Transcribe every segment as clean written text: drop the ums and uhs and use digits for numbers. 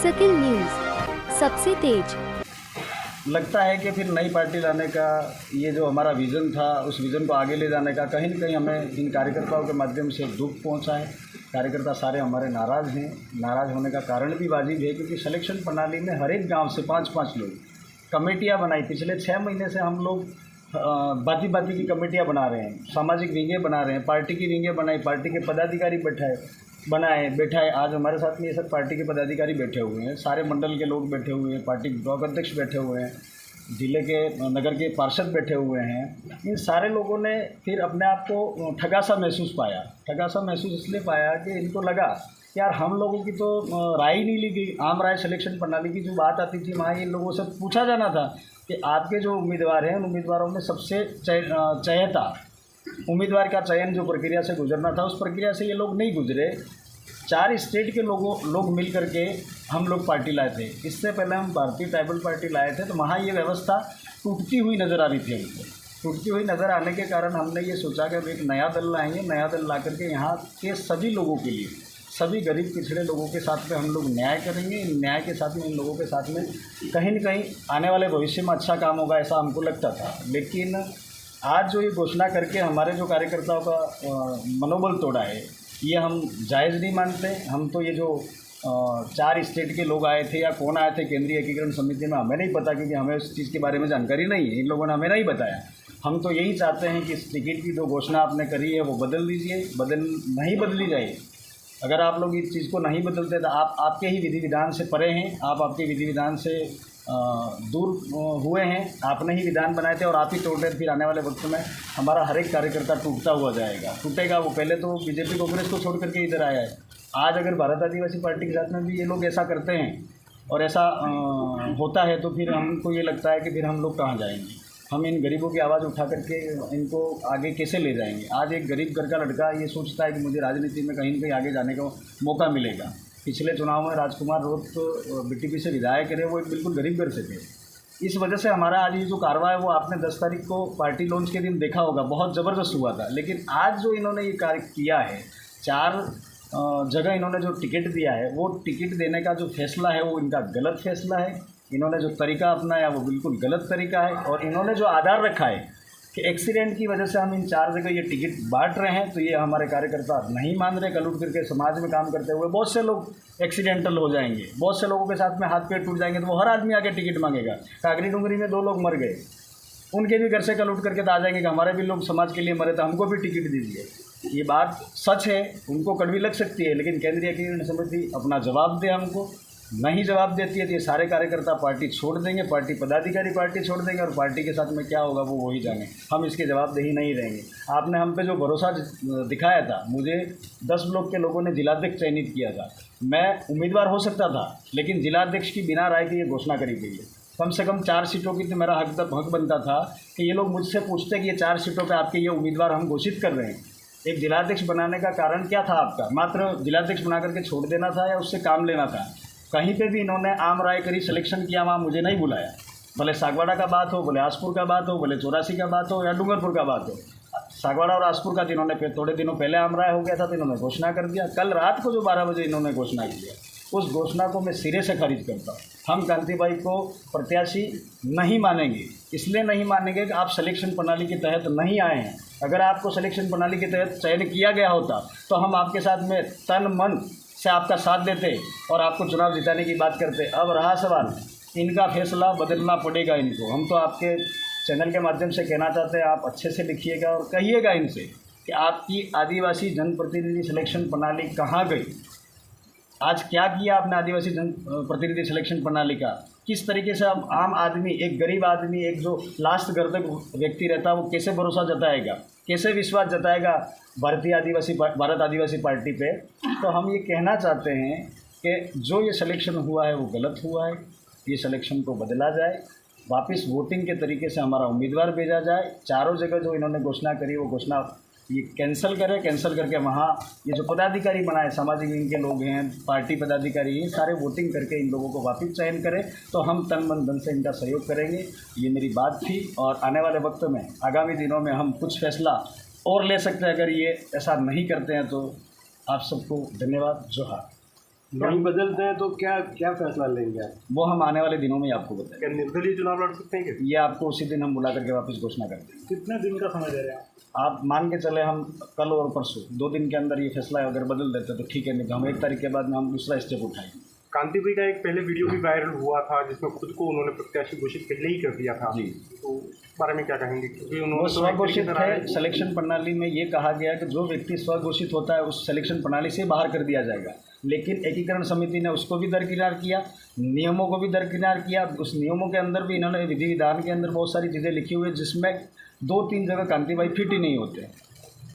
Circle news, सबसे तेज। लगता है कि फिर नई पार्टी लाने का ये जो हमारा विज़न था, उस विज़न को आगे ले जाने का कहीं न कहीं हमें इन कार्यकर्ताओं के माध्यम से दुख पहुंचा है। कार्यकर्ता सारे हमारे नाराज़ हैं। नाराज़ होने का कारण भी वाजिब है, क्योंकि सिलेक्शन प्रणाली में हर एक गाँव से 5-5 लोग कमेटियाँ बनाई। पिछले 6 महीने से हम लोग बाती बाती की कमेटियाँ बना रहे हैं, सामाजिक विंगें बना रहे हैं, पार्टी की विंगें बनाई, पार्टी के पदाधिकारी बैठाए। आज हमारे साथ में ये सब पार्टी के पदाधिकारी बैठे हुए हैं, सारे मंडल के लोग बैठे हुए हैं, पार्टी ब्लॉक अध्यक्ष बैठे हुए हैं, ज़िले के नगर के पार्षद बैठे हुए हैं। इन सारे लोगों ने फिर अपने आप को ठगा-सा महसूस इसलिए पाया कि इनको लगा कि यार हम लोगों की तो राय ही नहीं ली गई। आम राय सिलेक्शन प्रणाली की जो बात आती थी, वहाँ इन लोगों से पूछा जाना था कि आपके जो उम्मीदवार हैं, उन उम्मीदवारों में सबसे चयेता उम्मीदवार का चयन जो प्रक्रिया से गुजरना था, उस प्रक्रिया से ये लोग नहीं गुजरे। 4 स्टेट के लोग मिल करके हम लोग पार्टी लाए थे। इससे पहले हम भारतीय ट्राइबल पार्टी लाए थे, तो वहाँ ये व्यवस्था टूटती हुई नज़र आ रही थी हमको। टूटती हुई नज़र आने के कारण हमने ये सोचा कि अब एक नया दल लाएंगे। नया दल ला करके यहाँ के सभी लोगों के लिए, सभी गरीब पिछड़े लोगों के साथ में हम लोग न्याय करेंगे। इन न्याय के साथ में इन लोगों के साथ में कहीं न कहीं आने वाले भविष्य में अच्छा काम होगा, ऐसा हमको लगता था। लेकिन आज जो ये घोषणा करके हमारे जो कार्यकर्ताओं का मनोबल तोड़ा है, ये हम जायज़ नहीं मानते। हम तो ये जो 4 स्टेट के लोग आए थे या कौन आए थे केंद्रीय एकीकरण समिति में, हमें नहीं पता, क्योंकि हमें उस चीज़ के बारे में जानकारी नहीं है। इन लोगों ने हमें नहीं बताया। हम तो यही चाहते हैं कि इस टिकट की जो घोषणा आपने करी है वो बदल दीजिए, नहीं बदली जाए। अगर आप लोग इस चीज़ को नहीं बदलते तो आप आपके ही विधि विधान से परे हैं, आप आपके विधि विधान से दूर हुए हैं। आपने ही विधान बनाए थे और आप ही तोड़ रहे थे। फिर आने वाले वक्त में हमारा हर एक कार्यकर्ता टूटता हुआ जाएगा, टूटेगा। वो पहले तो बीजेपी कांग्रेस को छोड़ करके इधर आया है। आज अगर भारत आदिवासी पार्टी के साथ में भी ये लोग ऐसा करते हैं और ऐसा होता है, तो फिर हमको ये लगता है कि फिर हम लोग कहाँ जाएंगे। हम इन गरीबों की आवाज़ उठा करके इनको आगे कैसे ले जाएंगे। आज एक गरीब घर का लड़का ये सोचता है कि मुझे राजनीति में कहीं न कहीं आगे जाने का मौका मिलेगा। पिछले चुनाव में राजकुमार रोत बीटीपी से विधायक रहे, वो एक बिल्कुल गरीब घर से थे। इस वजह से हमारा आज ये जो कार्रवाई है वो आपने 10 तारीख को पार्टी लॉन्च के दिन देखा होगा, बहुत ज़बरदस्त हुआ था। लेकिन आज जो इन्होंने ये कार्य किया है, 4 जगह इन्होंने जो टिकट दिया है, वो टिकट देने का जो फैसला है वो इनका गलत फैसला है। इन्होंने जो तरीका अपनाया वो बिल्कुल गलत तरीका है। और इन्होंने जो आधार रखा है कि एक्सीडेंट की वजह से हम इन 4 जगह ये टिकट बांट रहे हैं, तो ये हमारे कार्यकर्ता नहीं मान रहे। कल उठ करके समाज में काम करते हुए बहुत से लोग एक्सीडेंटल हो जाएंगे, बहुत से लोगों के साथ में हाथ पैर टूट जाएंगे, तो वो हर आदमी आके टिकट मांगेगा। कागरी डूंगरी में 2 लोग मर गए, उनके भी घर से कल उठ करके तो आ जाएंगे कि हमारे भी लोग समाज के लिए मरे, तो हमको भी टिकट दीजिए। ये बात सच है, उनको कड़वी लग सकती है, लेकिन केंद्रीय एकीकरण समिति अपना जवाब दे। हमको नहीं जवाब देती है तो ये सारे कार्यकर्ता पार्टी छोड़ देंगे, पार्टी पदाधिकारी पार्टी छोड़ देंगे, और पार्टी के साथ में क्या होगा वो वही जाने। हम इसके जवाबदेही नहीं रहेंगे। आपने हम पे जो भरोसा दिखाया था, मुझे 10 ब्लॉक के लोगों ने जिलाध्यक्ष चयनित किया था। मैं उम्मीदवार हो सकता था, लेकिन जिलाध्यक्ष की बिना राय के ये घोषणा करी गई है। कम से कम 4 सीटों की तो मेरा हक बनता था कि ये लोग मुझसे पूछते कि ये 4 सीटों पर आपके ये उम्मीदवार हम घोषित कर रहे हैं। एक जिलाध्यक्ष बनाने का कारण क्या था आपका? मात्र जिलाध्यक्ष बना करके छोड़ देना था या उससे काम लेना था? कहीं पे भी इन्होंने आम राय करी, सिलेक्शन किया, वहाँ मुझे नहीं बुलाया। भले सागवाड़ा का बात हो, भले आसपुर का बात हो, भले 84 का बात हो या डूंगरपुर का बात हो। सागवाड़ा और आसपुर का जिन्होंने थोड़े दिनों पहले आम राय हो गया था तो इन्होंने घोषणा कर दिया। कल रात को जो 12 बजे इन्होंने घोषणा की है, उस घोषणा को मैं सिरे से खारिज करता हूँ। हम कांति भाई को प्रत्याशी नहीं मानेंगे। इसलिए नहीं मानेंगे कि आप सिलेक्शन प्रणाली के तहत नहीं आए हैं। अगर आपको सिलेक्शन प्रणाली के तहत चयन किया गया होता तो हम आपके साथ में तन मन से आपका साथ देते और आपको चुनाव जिताने की बात करते। अब रहा सवाल, इनका फैसला बदलना पड़ेगा इनको। हम तो आपके चैनल के माध्यम से कहना चाहते हैं, आप अच्छे से लिखिएगा और कहिएगा इनसे कि आपकी आदिवासी जनप्रतिनिधि सिलेक्शन प्रणाली कहाँ गई। आज क्या किया आपने आदिवासी जनप्रतिनिधि सिलेक्शन प्रणाली का? किस तरीके से अब आम आदमी, एक गरीब आदमी, एक जो लास्ट घर तक व्यक्ति रहता है, वो कैसे भरोसा जताएगा, कैसे विश्वास जताएगा भारत आदिवासी पार्टी पे? तो हम ये कहना चाहते हैं कि जो ये सिलेक्शन हुआ है वो गलत हुआ है। ये सिलेक्शन को बदला जाए, वापस वोटिंग के तरीके से हमारा उम्मीदवार भेजा जाए। 4 जगह जो इन्होंने घोषणा करी वो घोषणा ये कैंसिल करके वहाँ ये जो पदाधिकारी बनाए, सामाजिक विंग के लोग हैं, पार्टी पदाधिकारी, ये सारे वोटिंग करके इन लोगों को वापस चयन करें, तो हम तन मन धन से इनका सहयोग करेंगे। ये मेरी बात थी। और आने वाले वक्त में, आगामी दिनों में हम कुछ फैसला और ले सकते हैं अगर ये ऐसा नहीं करते हैं तो। आप सबको धन्यवाद। जोहार। नहीं बदलते हैं तो क्या क्या फैसला लेंगे आप? वो हम आने वाले दिनों में ही आपको बताएंगे। क्या निर्दलीय चुनाव लड़ सकते हैं क्या? ये आपको उसी दिन हम बुला करके वापस घोषणा कर देंगे। कितने दिन का समय दे रहे हैं आप मान के चले हम कल और परसों 2 दिन के अंदर ये फैसला अगर बदल देते तो ठीक है, नहीं तो हम 1 तारीख के बाद में हम दूसरा स्टेप उठाएंगे। कांति भाई का एक पहले वीडियो भी वायरल हुआ था जिसमें खुद को उन्होंने प्रत्याशी घोषित पहले ही कर दिया था जी। तो इस बारे में क्या कहेंगे? क्योंकि वो उन्होंने स्वघोषित है। सिलेक्शन प्रणाली में ये कहा गया कि जो व्यक्ति स्वघोषित होता है उस सिलेक्शन प्रणाली से बाहर कर दिया जाएगा, लेकिन एकीकरण समिति ने उसको भी दरकिनार किया, नियमों को भी दरकिनार किया। उस नियमों के अंदर भी इन्होंने विधि विधान के अंदर बहुत सारी चीज़ें लिखी हुई है जिसमें 2-3 जगह कांति भाई फिट ही नहीं होते,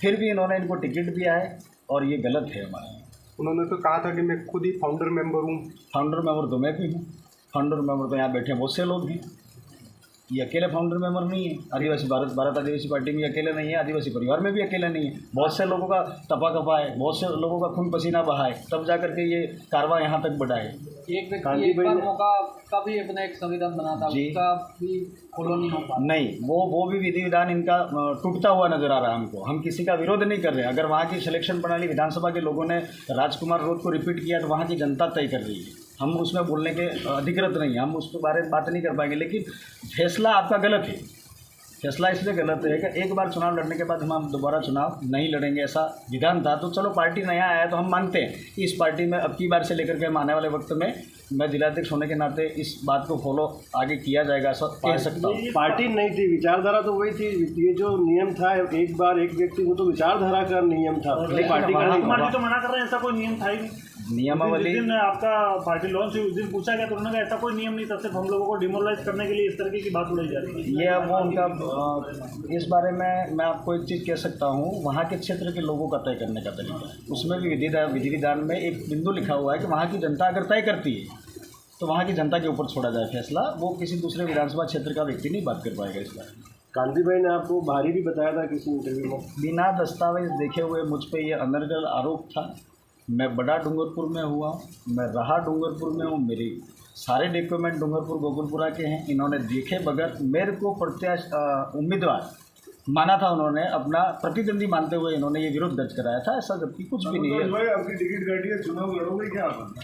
फिर भी इन्होंने इनको टिकट दिया है और ये गलत है हमारा। उन्होंने तो कहा था कि मैं खुद ही फाउंडर मेंबर हूँ। फाउंडर मेंबर तो मैं भी हूँ, फाउंडर मेंबर तो यहाँ बैठे बहुत से लोग हैं। ये अकेले फाउंडर मेंबर नहीं है। आदिवासी भारत आदिवासी पार्टी में अकेले नहीं है, आदिवासी परिवार में भी अकेले नहीं है। बहुत से लोगों का तपा कपा है, बहुत से लोगों का खून पसीना बहा है, तब जा करके ये कारवां यहाँ तक बढ़ा है। एक व्यक्ति एक बार मौका का भी अपना एक संविधान बना था, उसका भी फॉलो नहीं हो पा नहीं, वो भी विधि विधान इनका टूटता हुआ नजर आ रहा है हमको। हम किसी का विरोध नहीं कर रहे हैं। अगर वहाँ की सिलेक्शन प्रणाली विधानसभा के लोगों ने राजकुमार रोड को रिपीट किया तो वहाँ की जनता तय कर रही है, हम उसमें बोलने के अधिकृत नहीं है, हम उसके बारे में बात नहीं कर पाएंगे। लेकिन फैसला आपका गलत है। फैसला इसलिए गलत है कि एक बार चुनाव लड़ने के बाद हम दोबारा चुनाव नहीं लड़ेंगे, ऐसा विधान था। तो चलो पार्टी नया आया तो हम मानते हैं कि इस पार्टी में अब की बार से लेकर के हम आने वाले वक्त में, मैं जिलाध्यक्ष होने के नाते इस बात को फॉलो आगे किया जाएगा, ऐसा कह सकता हूँ। पार्टी नहीं थी, विचारधारा तो वही थी। ये जो नियम था एक बार एक व्यक्ति को, तो विचारधारा का नियम था, पार्टी का नहीं। पार्टी तो मना कर रहे हैं, ऐसा कोई नियम था ही नहीं। नियमावली जिस दिन आपका पार्टी लॉन्च हुई उस दिन पूछा गया तो उन्होंने कहा ऐसा कोई नियम नहीं था, सिर्फ हम लोगों को डिमोरलाइज करने के लिए इस तरीके की बात उड़ाई जा रही है। ये वो उनका इस बारे में मैं आपको एक चीज़ कह सकता हूँ, वहाँ के क्षेत्र के लोगों का तय करने का तरीका है। उसमें भी विधि विधान में एक बिंदु लिखा हुआ है कि वहाँ की जनता अगर तय करती है तो वहाँ की जनता के ऊपर छोड़ा जाए फैसला। वो किसी दूसरे विधानसभा क्षेत्र का व्यक्ति नहीं बात कर पाएगा इस बारे में। कांति भाई ने आपको भारी भी बताया था किसी इंटरव्यू में। बिना दस्तावेज देखे हुए मुझ पर यह अनर्गल आरोप था। मैं बड़ा डूंगरपुर में हुआ, मैं रहा डूंगरपुर में हूँ, मेरी सारे डॉक्यूमेंट डूंगरपुर गोकुलपुरा के हैं। इन्होंने देखे बगैर मेरे को उम्मीदवार माना था, उन्होंने अपना प्रतिद्वंदी मानते हुए इन्होंने ये विरोध दर्ज कराया था। ऐसा जबकि कुछ भी नहीं है। आपकी टिकट काटी है, चुनाव लड़ोगे क्या आप?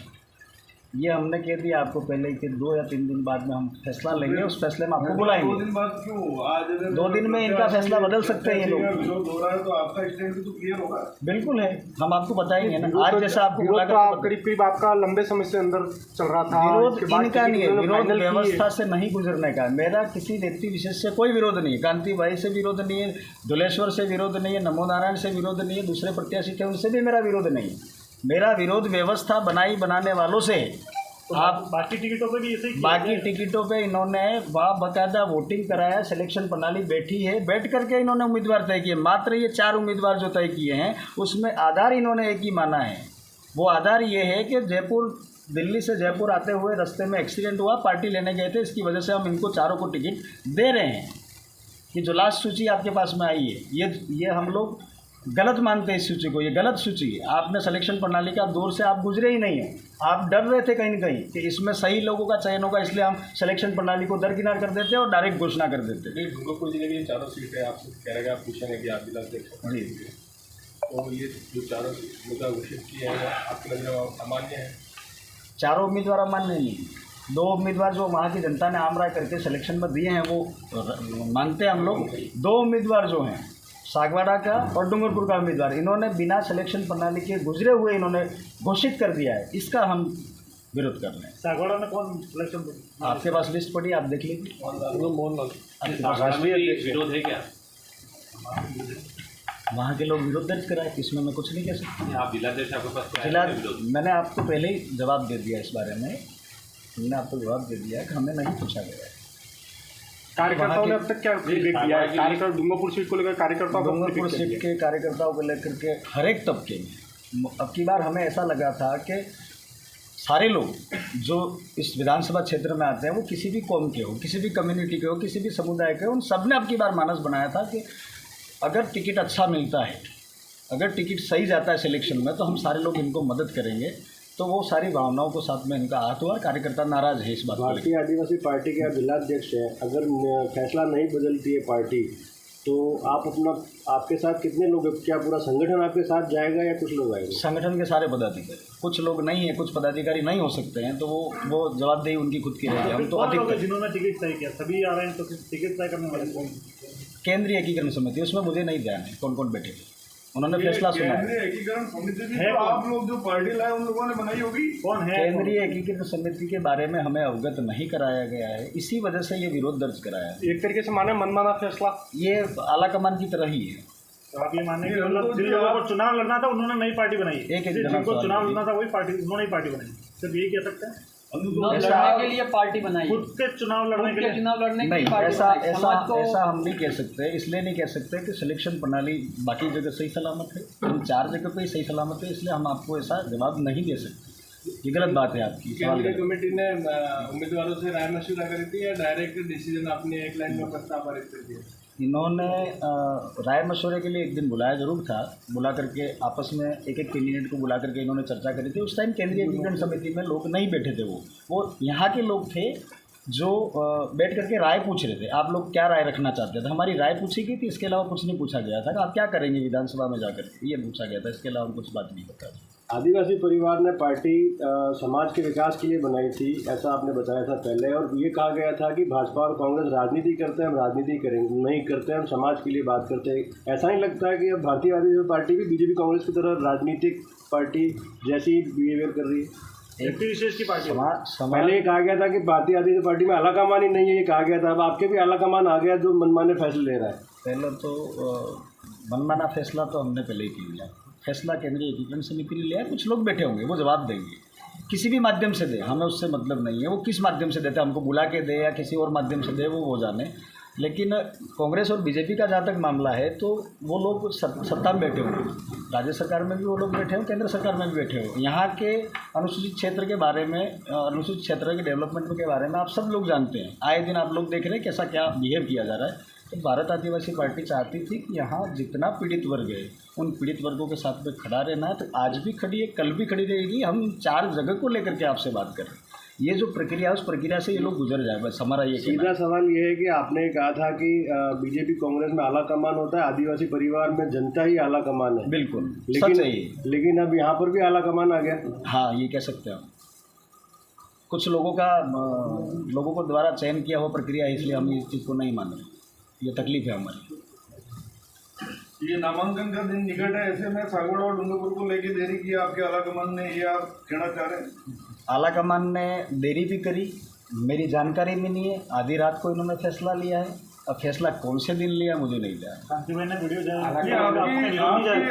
ये हमने कह दिया आपको पहले कि 2 या 3 दिन बाद में हम फैसला लेंगे, उस फैसले में आपको बुलाएंगे। 2 दिन बाद क्यों? आज 2 दिन में इनका फैसला बदल सकते हैं ये लोग। विरोध हो रहा है तो आपका स्टैंड तो क्लियर होगा। बिल्कुल है, हम आपको बताएंगे ना। आज जैसा आपको बुला करीब आपका लंबे समय से अंदर चल रहा था। विरोध इनका नहीं है, विरोध व्यवस्था से नहीं गुजरने का। मेरा किसी व्यक्ति विशेष से कोई विरोध नहीं है। कांति भाई से विरोध नहीं है, दुलेश्वर से विरोध नहीं है, नमो नारायण से विरोध नहीं है, दूसरे प्रत्याशी थे उनसे भी मेरा विरोध नहीं है। मेरा विरोध व्यवस्था बनाने वालों से है। आप बाकी टिकटों पे भी ऐसे ही बाकी टिकटों पे इन्होंने बाकायदा वोटिंग कराया, सिलेक्शन प्रणाली बैठी है, बैठ करके इन्होंने उम्मीदवार तय किए। मात्र ये 4 उम्मीदवार जो तय किए हैं उसमें आधार इन्होंने एक ही माना है। वो आधार ये है कि दिल्ली से जयपुर आते हुए रास्ते में एक्सीडेंट हुआ, पार्टी लेने गए थे, इसकी वजह से हम इनको चारों को टिकट दे रहे हैं। कि जो लास्ट सूची आपके पास में आई है ये हम लोग गलत मानते हैं। इस सूची को, ये गलत सूची है। आपने सिलेक्शन प्रणाली का दौर से आप गुजरे ही नहीं हैं। आप डर रहे थे कहीं न कहीं कि इसमें सही लोगों का चयन होगा, इसलिए हम सिलेक्शन प्रणाली को दरकिनार कर देते और डायरेक्ट घोषणा कर देते। नहीं, डूंगरपुर जिले की 4 सीटें आपसे कह रहे हैं, आप पूछेंगे कि आप जिलाध्यक्ष तो ये जो 4 मुद्दा घोषित किए हैं आपकी नजर में अमान्य है? 4 उम्मीदवार अमान्य नहीं, 2 उम्मीदवार जो वहाँ की जनता ने आम राय करके सिलेक्शन में दिए हैं वो मानते हैं हम लोग। 2 उम्मीदवार जो हैं सागवाड़ा का और डूंगरपुर का उम्मीदवार, इन्होंने बिना सिलेक्शन प्रणाली के गुजरे हुए इन्होंने घोषित कर दिया है। इसका हम विरोध कर रहे हैं। सागवाड़ा में कौन सिलेक्शन? आपके पास लिस्ट पड़ी, आप देख लीजिए। विरोध है क्या? वहाँ के लोग विरोध दर्ज कराए, इसमें मैं कुछ नहीं कह सकता। आप जिलाध्यक्ष, आपके पास जिला मैंने आपको पहले ही जवाब दे दिया इस बारे में। मैंने आपको जवाब दे दिया कि हमें नहीं पूछा गया है। कार्यकर्ताओं ने अब तक क्या फीडबैक दिया है? कार्यकर्ता डूंगरपुर सीट को लेकर डूंगरपुर सीट के कार्यकर्ताओं को लेकर के हर एक तबके में अब की बार हमें ऐसा लगा था कि सारे लोग जो इस विधानसभा क्षेत्र में आते हैं वो किसी भी कौम के हो, किसी भी कम्युनिटी के हो, किसी भी समुदाय के हो, उन सब ने अब की बार मानस बनाया था कि अगर टिकट अच्छा मिलता है, अगर टिकट सही जाता है सिलेक्शन में, तो हम सारे लोग इनको मदद करेंगे। तो वो सारी भावनाओं को साथ में इनका हाथ हुआ और कार्यकर्ता नाराज है इस बात को। भारतीय आदिवासी पार्टी के जिलाध्यक्ष है, अगर फैसला नहीं बदलती है पार्टी तो आप अपना आपके साथ कितने लोग, क्या पूरा संगठन आपके साथ जाएगा या कुछ लोग आएंगे? संगठन के सारे पदाधिकारी, कुछ लोग नहीं है, कुछ पदाधिकारी नहीं हो सकते हैं, तो वो जवाबदेही उनकी खुद की रहेगी। हम तो अधिक जिन्होंने टिकट तय किया सभी आ रहे हैं, तो टिकट तय करने वाले कौन? केंद्रीय एकीकरण समिति, उसमें मुझे नहीं ध्यान है कौन कौन बैठे थे, उन्होंने फैसला सुना है। केंद्रीय एकीकरण समिति भी तो आप लोग जो पार्टी लाए उन लोगों ने बनाई होगी। कौन है? केंद्रीय एकीकरण समिति के बारे में हमें अवगत नहीं कराया गया है, इसी वजह से ये विरोध दर्ज कराया है। एक तरीके से माने मनमाना फैसला, ये आलाकमान की तरह ही है। तो आप ये माने कि मतलब जिन लोगों को चुनाव लड़ना था उन्होंने नई पार्टी बनाई, एक जिनको चुनाव लड़ना था वही पार्टी, उन्होंने ही पार्टी बनाई, सिर्फ यही कह सकते हैं? लड़ने के लिए पार्टी बनाई, खुद के चुनाव लड़ने के लिए चुनाव लड़ने के नहीं, लिए पार्टी ऐसा बनाई। ऐसा समाज को ऐसा हम नहीं कह सकते, इसलिए नहीं कह सकते कि सिलेक्शन प्रणाली बाकी जगह सही सलामत है, हम 4 जगह पे ही सही सलामत है, इसलिए हम आपको ऐसा जवाब नहीं दे सकते। ये गलत बात है आपकी। केंद्रीय कमेटी ने उम्मीदवारों से राय मशविरा करी थी या डायरेक्ट डिसीजन आपने एक लाइन में प्रस्ताव पारित कर दिया? इन्होंने राय मशवरे के लिए एक दिन बुलाया जरूर था, बुला करके आपस में एक कैंडिडेट को बुला करके इन्होंने चर्चा करी थी। उस टाइम केंद्रीय एकीकरण समिति में लोग नहीं बैठे थे, वो यहाँ के लोग थे जो बैठ करके राय पूछ रहे थे, आप लोग क्या राय रखना चाहते थे। हमारी राय पूछी गई थी, इसके अलावा कुछ नहीं पूछा गया था कि आप क्या करेंगे विधानसभा में जाकर, ये पूछा गया था, इसके अलावा कुछ बात नहीं होता। आदिवासी परिवार ने पार्टी समाज के विकास के लिए बनाई थी, ऐसा आपने बताया था पहले, और ये कहा गया था कि भाजपा और कांग्रेस राजनीति करते हैं, हम राजनीति करेंगे नहीं करते, हम समाज के लिए बात करते हैं। ऐसा ही लगता है कि अब भारतीय आदिवासी पार्टी भी बीजेपी कांग्रेस की तरह राजनीतिक पार्टी जैसी बिहेवियर कर रही है। व्यक्ति विशेष की पार्टी पहले ये कहा गया था कि भारतीय आदिवासी पार्टी में आलाकमान ही नहीं है, ये कहा गया था, अब आपके भी आलाकमान आ गया जो मनमाने फैसले ले रहा है। पहले तो मनमाना फैसला तो हमने पहले ही कर लिया, फैसला केंद्रीय एकीकरण समिति ने लिया है। कुछ लोग बैठे होंगे, वो जवाब देंगे, किसी भी माध्यम से दे, हमें उससे मतलब नहीं है, वो किस माध्यम से देते, हमको बुला के दे या किसी और माध्यम से दे, वो जाने। लेकिन कांग्रेस और बीजेपी का जहाँ तक मामला है तो वो लोग सत्ता में बैठे होंगे, राज्य सरकार में भी वो लोग बैठे हो, केंद्र सरकार में भी बैठे हो। यहाँ के अनुसूचित क्षेत्र के बारे में, अनुसूचित क्षेत्र के डेवलपमेंट के बारे में आप सब लोग जानते हैं, आए दिन आप लोग देख रहे हैं कैसा क्या बिहेव किया जा रहा है। तो भारत आदिवासी पार्टी चाहती थी कि यहाँ जितना पीड़ित वर्ग है उन पीड़ित वर्गों के साथ में खड़ा रहना है, तो आज भी खड़ी है, कल भी खड़ी रहेगी। हम 4 जगह को लेकर के आपसे बात कर रहे हैं, ये जो प्रक्रिया है उस प्रक्रिया से ये लोग गुजर जाए, बस हमारा ये सीधा सवाल ये है कि आपने कहा था कि बीजेपी कांग्रेस में आला कमान होता है, आदिवासी परिवार में जनता ही आला कमान है। बिल्कुल लेकिन अब यहाँ पर भी आला कमान आ गया। हाँ, ये कह सकते हैं। कुछ लोगों को द्वारा चयन किया हुआ प्रक्रिया है, इसलिए हम इस चीज़ को नहीं मान रहे, ये तकलीफ है हमारी। ये नामांकन का दिन निकट है, ऐसे में सागवाड़ा और डूंगरपुर को लेके देरी की आपके आलाकमान ने, ये आप कहना चाह रहे हैं? आलाकमान ने देरी भी करी, मेरी जानकारी में नहीं है, आधी रात को इन्होंने फैसला लिया है। अब फैसला कौन से दिन लिया मुझे नहीं जानता। आपकी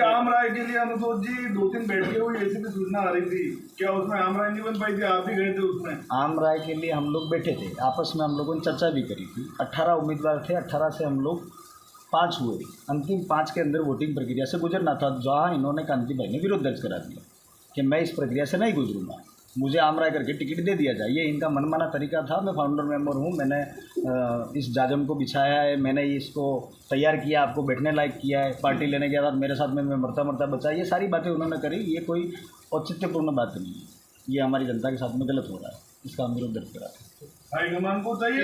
आम राय के लिए अनुतोष जी 2-3 बैठकें हुई, ऐसी भी सूचना आ रही थी, क्या उसमें आम राय नहीं बन पाई थी? आप भी गए थे उसमें? आम राय के लिए हम लोग बैठे थे, आपस में हम लोगों ने चर्चा भी करी थी। 18 उम्मीदवार थे, 18 से हम लोग 5 हुए, अंतिम 5 के अंदर वोटिंग प्रक्रिया से गुजरना था, जहाँ इन्होंने कांति भाई ने विरोध दर्ज करा दिया कि मैं इस प्रक्रिया से नहीं गुजरूंगा, मुझे आम राय करके टिकट दे दिया जाए। ये इनका मनमाना तरीका था। मैं फाउंडर मेंबर हूँ, मैंने इस जाजम को बिछाया है, मैंने इसको तैयार किया, आपको बैठने लायक किया है, पार्टी लेने के बाद मेरे साथ में मैं मरता बचा, ये सारी बातें उन्होंने करी। ये कोई औचित्यपूर्ण बात नहीं है, ये हमारी जनता के साथ में गलत हो रहा है, इसका हम विरोध दर्ज करा। हाईकमान को चाहिए